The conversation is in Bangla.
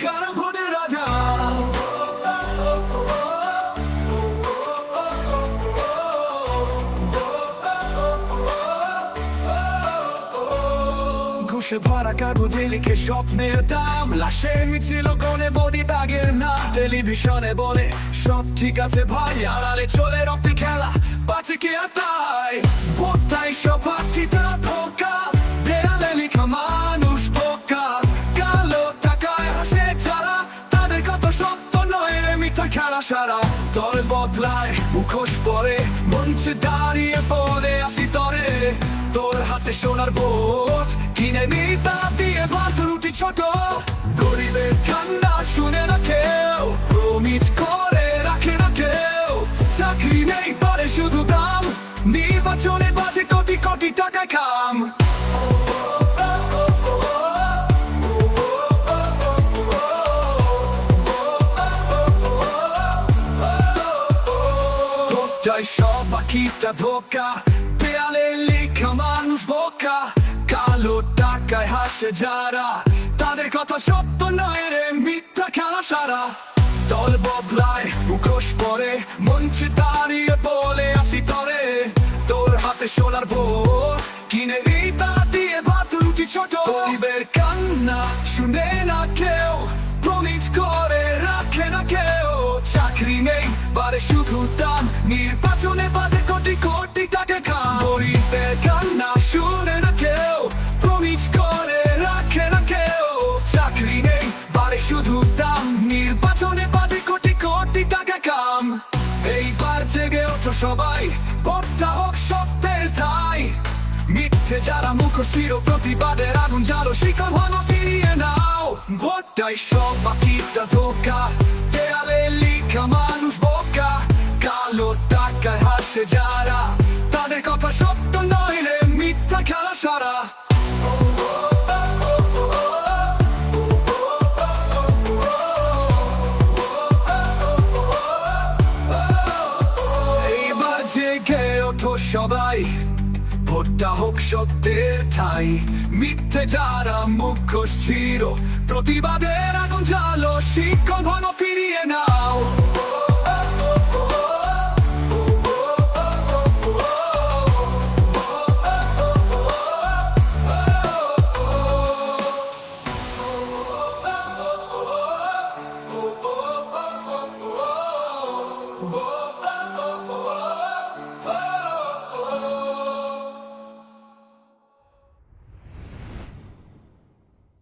গণভোটের রাজা। ঘুষে ভরা কাগজে লিখে স্বপ্নের দাম, লাশের মিছিল কোণে বডি ব্যাগের না। টেলিভিশনে বলে সব ঠিক আছে ভাই, আড়ালে চলে রক্তের খেলা, বাঁচে কে আর তাই। ভোটটাই সবাকিটা ধোকা, দেয়ালে লিখা মানুষ বোকা। কালো টাকায় হাসে যারা, তাদের কথা সত্য নয়, মিথ্যা খেলা সারা। দল বদলায় মুখোশ পরে, মঞ্চে দাঁড়িয়ে বলে আসি তরে। তোর হাতে সোনার ভোট কিনে নি, তা দিয়ে ভাত রুটি ছোট। গরিবের কান্না শুনে না কেউ, প্রমিস করে রাখে না কেউ। চাকরি নেই পারে শুধু দাম, নির্বাচনে বাজে কোটি কোটি টাকা কাম। ভোটটাই সব বাকিটা ধোকা, দেয়ালে লিখা মানুষ বোকা। কালো টাকায় হাসে যারা, তাদের কথা সত্য নয় রে, মিথ্যা খেলা সারা। দল বদলায় মুখোশ পরে, মঞ্চে দাঁড়িয়ে বলে আসি তরে। তোর হাতে সোনার ভোট কিনে নি, তা দিয়ে ভাত রুটি ছোট। গরিবের কান্না শুনে না কেউ, প্রমিস করে রাখে না কেউ। চাকরি নেই বারে শুধু দাম, নির্বাচনে বাজে কোটি কোটি টাকা কাম। গরিবের কান্না শুনে না কেউ, প্রমিস করে রাখে না কেউ। চাকরি নেই বারে শুধু দাম, নির্বাচনে বাজে কোটি কোটি টাকা কাম। এইবার জেগে ওঠো সবাই, ভোটটা হোক সত্যের ঠাই। মিথ্যে যারা মুখোশির প্রতিবাদের আগুন জ্বালো, শিকল ভাঙো ফিরিয়ে নাও। ভোটটাই সব বাকিটা ধোকা, দেয়ালে লিখা মানুষ বোকা। কালো টাকায় হাসে যারা, তাদের কথা সত্য নয় রে, মিথ্যা খেলা সারা। এইবার জেগে ওঠো সবাই, ভোটটা হোক সত্যের ঠাই। মিথ্যে যারা মুখোশ ছিল, প্রতিবাদের আগুন জ্বালো, শিকল ভাঙো ফিরিয়ে নাও।